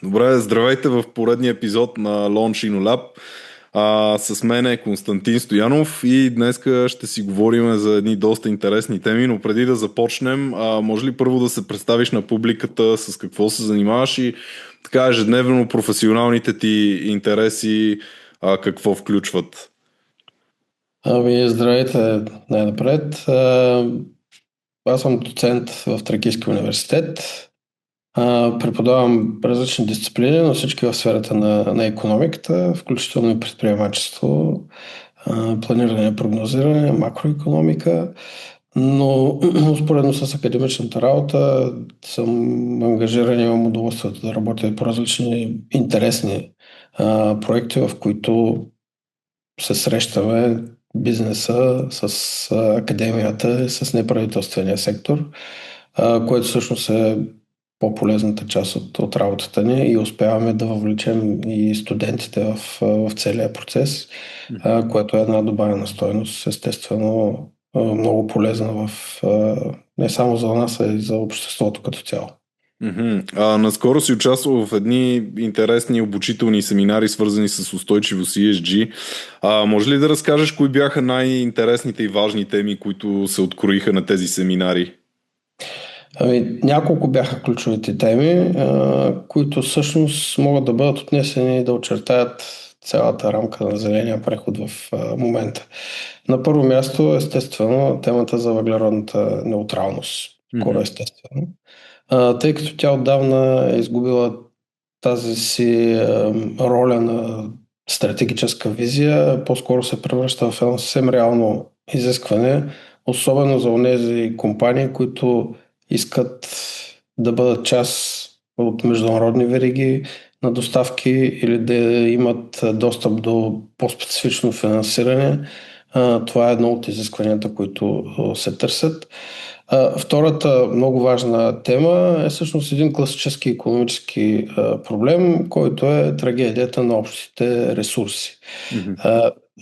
Добре, здравейте в поредния епизод на Launch InnoLab. С мен е Константин Стоянов и днеска ще си говорим за едни доста интересни теми, но преди да започнем, може ли първо да се представиш на публиката с какво се занимаваш и така ежедневно професионалните ти интереси, какво включват? Здравейте най-напред. Аз съм доцент в Тракийския университет. Преподавам различни дисциплини, но всички в сферата на икономиката, включително и предприемачество, планиране, прогнозиране, макроекономика. Но успоредно с академичната работа съм ангажиран и имам удоволствието да работя по различни интересни проекти, в които се срещаме бизнеса с академията и с неправителствения сектор, което всъщност е по-полезната част от работата ни и успяваме да въвлечем и студентите в целия процес, което е една добавена стойност, естествено много полезна не само за нас, а и за обществото като цяло. Мгм. Наскоро си участвал в едни интересни обучителни семинари, свързани с устойчивост и ESG. Може ли да разкажеш кои бяха най-интересните и важни теми, които се откроиха на тези семинари? Няколко бяха ключовите теми, които всъщност могат да бъдат отнесени и да очертаят цялата рамка на зеления преход в момента. На първо място, естествено, темата за въглеродната неутралност. Скоро Мгм. естествено. Тъй като тя отдавна е изгубила тази си роля на стратегическа визия, по-скоро се превръща в едно съвсем реално изискване, особено за онези компании, които искат да бъдат част от международни вериги на доставки или да имат достъп до по-специфично финансиране. Това е едно от изискванията, които се търсят. Втората много важна тема е всъщност един класически икономически проблем, който е трагедията на общите ресурси. Мгм.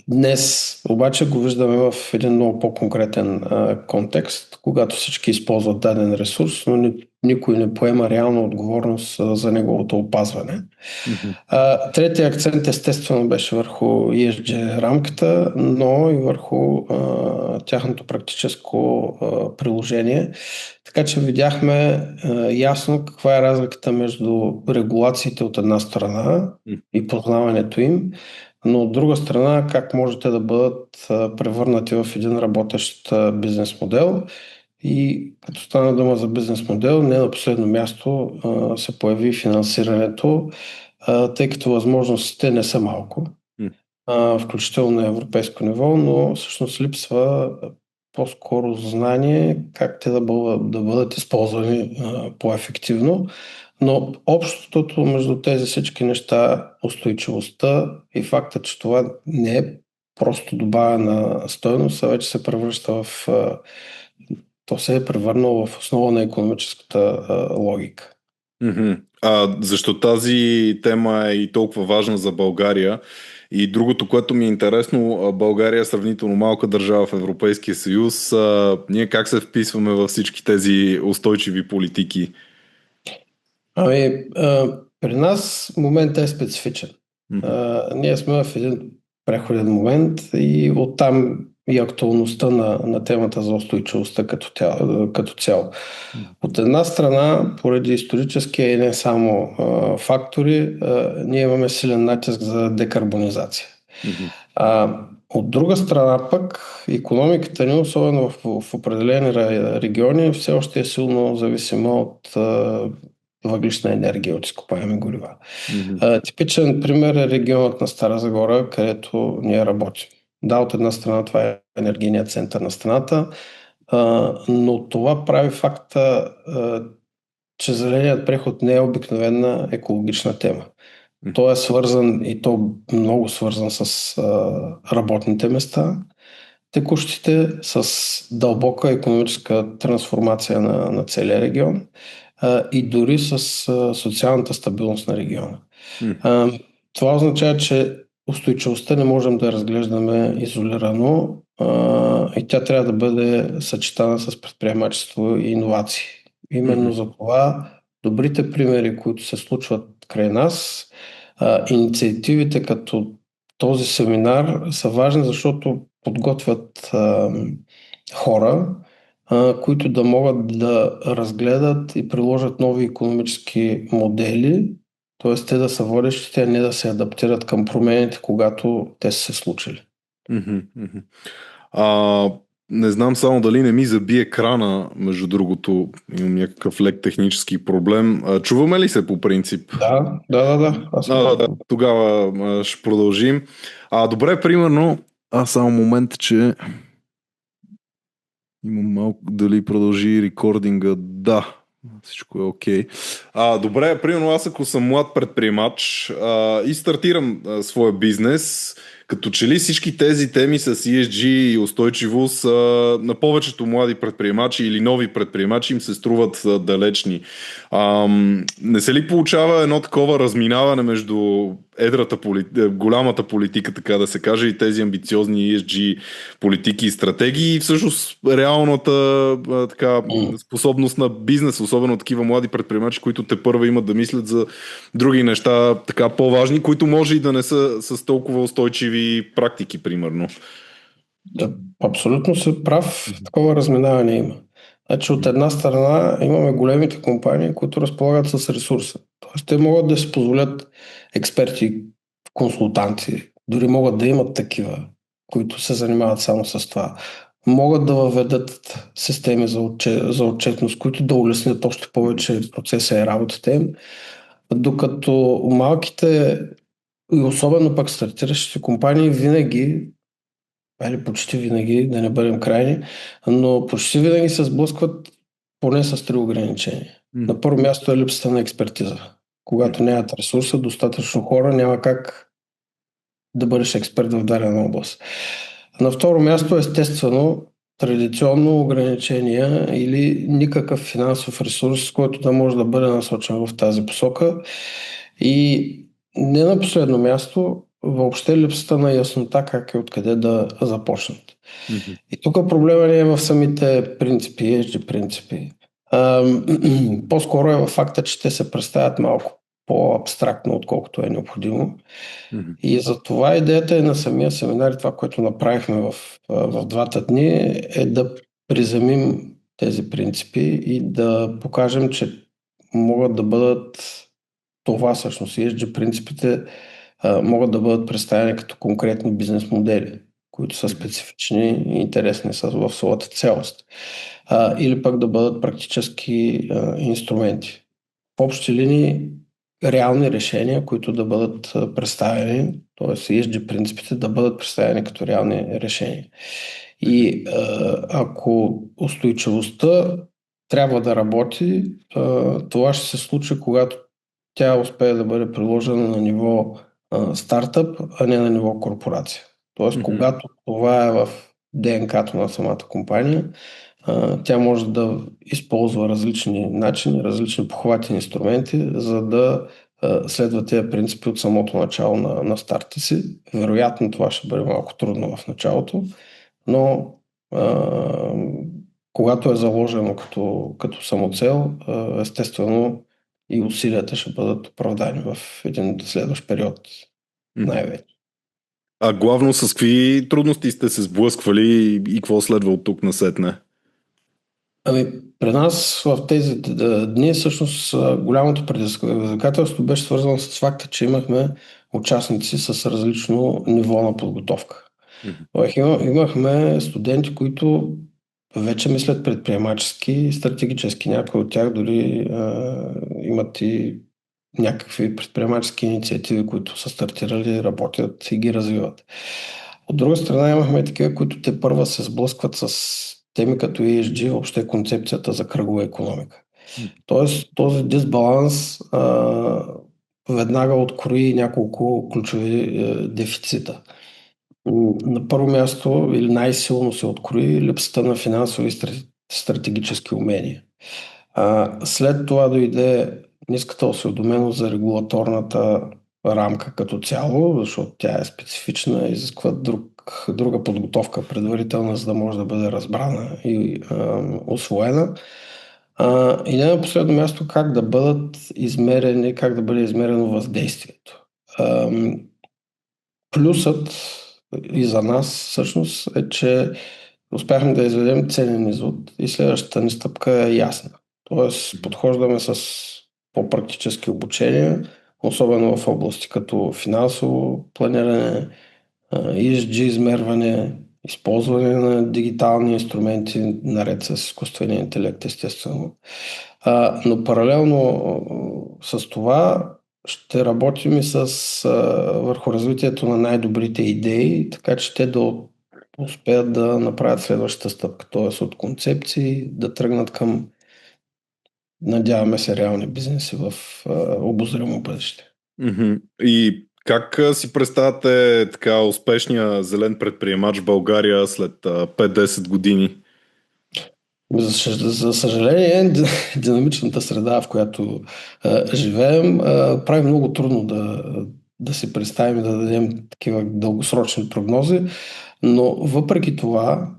Днес обаче го виждаме в един много по-конкретен контекст, когато всички използват даден ресурс, но никой не поема реална отговорност за неговото опазване. Мгм. Третия акцент естествено беше върху ESG рамката, но и върху тяхното практическо приложение. Така че видяхме ясно каква е разликата между регулациите от една страна и познаването им, но от друга страна как можете да бъдат превърнати в един работещ бизнес модел. И като стана дума за бизнес модел, не на последно място се появи финансирането, тъй като възможностите не са малко, Мгм. включително на европейско ниво, но всъщност липсва по-скоро знание как те да бъдат използвани по-ефективно. Но общото между тези всички неща, устойчивостта и факта, че това не е просто добавена стойност, а вече се превръща то се е превърнало в основа на икономическата логика. Мгм. Защо тази тема е и толкова важна за България? И другото, което ми е интересно, България е сравнително малка държава в Европейския съюз. Ние как се вписваме във всички тези устойчиви политики? При нас моментът е специфичен. Мгм. Ние сме в един преходен момент и оттам и актуалността на темата за устойчивостта като цяло. От една страна, поради историческия и не само фактори, ние имаме силен натиск за декарбонизация. Мгм. От друга страна пък, икономиката ни, особено в определени региони, все още е силно зависима от въглищна енергия, от изкопаеми горива. Мгм. Типичен пример е регионът на Стара Загора, където ние работим. Да, от една страна това е енергийният център на страната, но това прави факта, че зеленият преход не е обикновена екологична тема. Той е свързан и то много свързан с работните места, текущите, с дълбока икономическа трансформация на целия регион и дори с социалната стабилност на региона. Мгм. А, Това означава, че устойчивостта не можем да разглеждаме изолирано и тя трябва да бъде съчетана с предприемачество и иновации. Именно Мгм. за това добрите примери, които се случват край нас. Инициативите като този семинар са важни, защото подготвят хора, които да могат да разгледат и приложат нови икономически модели, т.е. те да са водещите, а не да се адаптират към промените, когато те са се случили. Мгм, мгм. А, не знам само дали не ми заби екрана, между другото, имам някакъв лек технически проблем. Чуваме ли се по принцип? Да. Аз съм Да, тук. тогава ще продължим. Добре, примерно, само момент, че имам малко дали продължи рекординга. Да, всичко е окей. Добре, примерно аз ако съм млад предприемач и стартирам своя бизнес, като че ли всички тези теми с ESG и устойчивост на повечето млади предприемачи или нови предприемачи им се струват далечни. Не се ли получава едно такова разминаване между голямата политика, така да се каже, и тези амбициозни ESG политики и стратегии и всъщност реалната така, М. способност на бизнес, особено такива млади предприемачи, които те първа имат да мислят за други неща така по-важни, които може и да не са с толкова устойчиви практики, примерно. Да, абсолютно се прав, такова разминаване има. Значи от една страна имаме големите компании, които разполагат с ресурса. Тоест те могат да си позволят експерти, консултанти, дори могат да имат такива, които се занимават само с това. Могат да въведат системи за отчетност, които да улеснят още повече процеса и работата им, докато малките и особено пък стартиращите компании винаги или почти винаги, да не бъдем крайни, но почти винаги се сблъскват поне с три ограничения. Мгм. На първо място е липсата на експертиза. Когато нямат ресурса, достатъчно хора, няма как да бъдеш експерт в дадена област. На второ място, естествено, традиционно ограничения или никакъв финансов ресурс, който да може да бъде насочен в тази посока. И не на последно място, въобще липсата на яснота как и откъде да започнат. Мгм. И тук проблема не е в самите принципи, ESG принципи. По-скоро е в факта, че те се представят малко по-абстрактно, отколкото е необходимо. Мгм. И за това идеята е на самия семинар и това, което направихме в двата дни, е да приземим тези принципи и да покажем, че могат да бъдат това всъщност. ESG принципите могат да бъдат представени като конкретни бизнес модели, които са Мгм. специфични и интересни в своята цялост. Или пък да бъдат практически инструменти. В общи линии реални решения, които да бъдат представени, т.е. ESG принципите да бъдат представени като реални решения. Мгм. И ако устойчивостта трябва да работи, това ще се случи, когато тя успее да бъде приложена на ниво стартъп, а не на ниво корпорация. Тоест, Мгм. когато това е в ДНК-то на самата компания, тя може да използва различни начини, различни похвати инструменти, за да следва тези принципи от самото начало на старта си. Вероятно това ще бъде малко трудно в началото, но а, когато е заложено като самоцел, естествено и усилията ще бъдат оправдани в един следващ период Мгм. най-вече. Главно с какви трудности сте се сблъсквали и какво следва от тук насетне? Ами, при нас в тези дни всъщност голямото предизвикателство беше свързано с факта, че имахме участници с различно ниво на подготовка. Мгм. Имахме студенти, които вече мислят предприемачески и стратегически. Някои от тях дори имат и някакви предприемачески инициативи, които са стартирали, работят и ги развиват. От друга страна имахме такива, които те първа се сблъскват с теми като ESG, въобще концепцията за кръгова економика. Мгм. Тоест този дисбаланс веднага открои няколко ключови дефицита. На първо място или най-силно се открои липсата на финансови и стратегически умения. След това дойде ниската осведоменост за регулаторната рамка като цяло, защото тя е специфична, изисква друга подготовка предварителна, за да може да бъде разбрана и освоена. И не на последно място как да бъдат измерени, как да бъде измерено въздействието. Ам, Плюсът и за нас всъщност е, че успяхме да изведем ценен извод и следващата ни стъпка е ясна. Тоест, подхождаме с по-практически обучения, особено в области като финансово планиране, ESG измерване, използване на дигитални инструменти, наред с изкуствения интелект, естествено. Но паралелно с това ще работим и върху развитието на най-добрите идеи, така че те да успеят да направят следващата стъпка, т.е. от концепции да тръгнат към, надяваме се, реални бизнеси в обозримо бъдеще. И как си представяте така успешния зелен предприемач в България след 5-10 години? За съжаление, динамичната среда, в която живеем, прави много трудно да си представим и да дадем такива дългосрочни прогнози, но въпреки това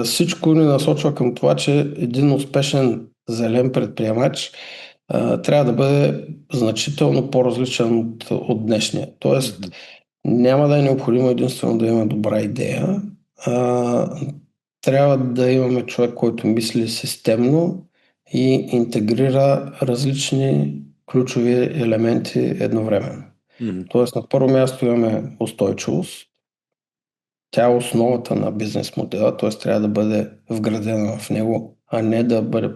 всичко ни насочва към това, че един успешен зелен предприемач трябва да бъде значително по-различен от днешния. Тоест, няма да е необходимо единствено да има добра идея. А, Трябва да имаме човек, който мисли системно и интегрира различни ключови елементи едновременно. Мгм. Тоест, на първо място имаме устойчивост. Тя е основата на бизнес модела, т.е. трябва да бъде вградена в него, а не да бъде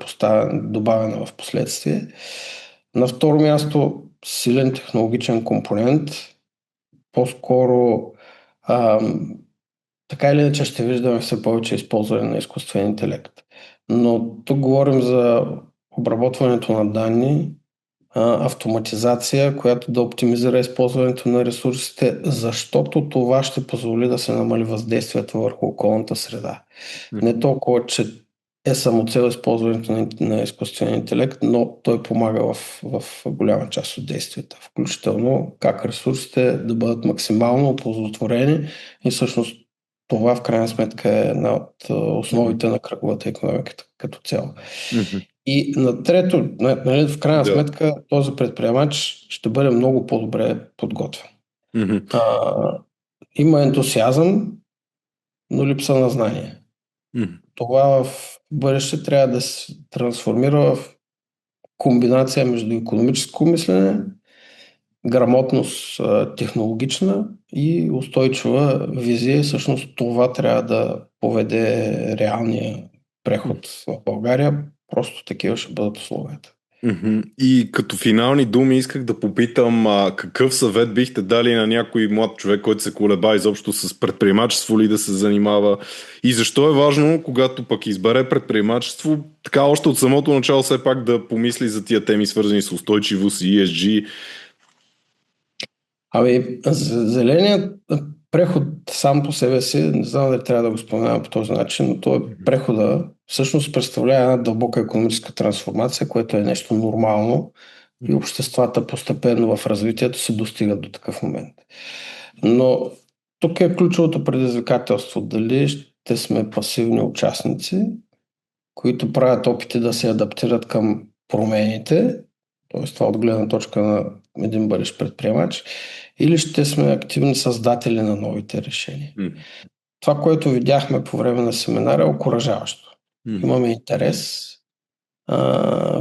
добавена в последствие. На второ място, силен технологичен компонент, по-скоро така или иначе ще виждаме все повече използване на изкуствен интелект. Но тук говорим за обработването на данни, автоматизация, която да оптимизира използването на ресурсите, защото това ще позволи да се намали въздействието върху околната среда. Не толкова, че е самоцел използването на изкуствения интелект, но той помага в голяма част от действията, включително как ресурсите да бъдат максимално оползотворени и всъщност това в крайна сметка е една от основите на кръговата икономика като цяло. Мгм. И на трето, нали, в крайна Да. сметка този предприемач ще бъде много по-добре подготвен. Мгм. А, Има ентусиазъм, но липса на знание. Мгм. Това в бъдеще трябва да се трансформира в комбинация между икономическо мислене, грамотност технологична и устойчива визия. И всъщност това трябва да поведе реалния преход в България. Просто такива ще бъдат условията. И като финални думи исках да попитам какъв съвет бихте дали на някой млад човек, който се колеба изобщо с предприемачество ли да се занимава и защо е важно, когато пък избере предприемачество, така още от самото начало все пак да помисли за тия теми свързани с устойчивост и ESG. Зеленият преход сам по себе си, не знам дали трябва да го споменавам по този начин, но той прехода всъщност представлява една дълбока икономическа трансформация, което е нещо нормално и обществата постепенно в развитието се достигат до такъв момент. Но тук е ключовото предизвикателство. Дали ще сме пасивни участници, които правят опити да се адаптират към промените, т.е. това от гледна точка на един бъдещ предприемач, или ще сме активни създатели на новите решения. Това, което видяхме по време на семинара, е окуражаващо. Имаме интерес,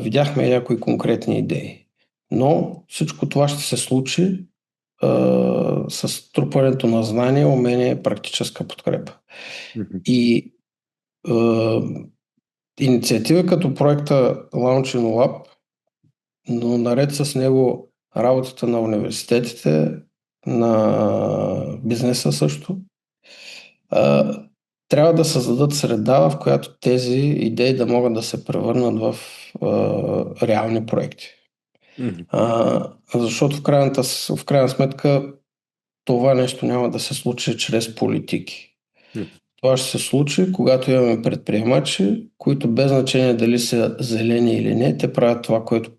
видяхме някои конкретни идеи. Но всичко това ще се случи с трупането на знания, умения и практическа подкрепа. И инициативи като проекта Launch in Lab, но наред с него работата на университетите, на бизнеса също, трябва да създадат среда, в която тези идеи да могат да се превърнат в реални проекти. Защото в крайна сметка това нещо няма да се случи чрез политики. Това ще се случи, когато имаме предприемачи, които без значение дали са зелени или не, те правят това, което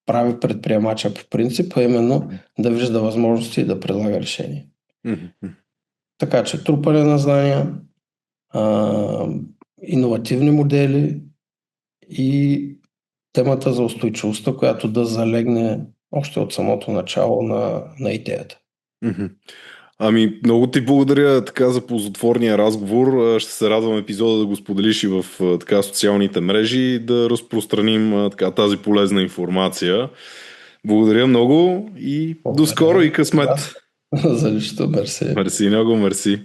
прави предприемача по принцип, а именно да вижда възможности и да предлага решения. Така че трупане на знания, иновативни модели, и темата за устойчивостта, която да залегне още от самото начало на идеята. Мгм. Ами, много ти благодаря така за ползотворния разговор. Ще се радвам епизода да го споделиш и в така социалните мрежи и да разпространим така тази полезна информация. Благодаря много и до скоро Благодаря. и късмет. Да, за нищо, мерси. Мерси много, мерси.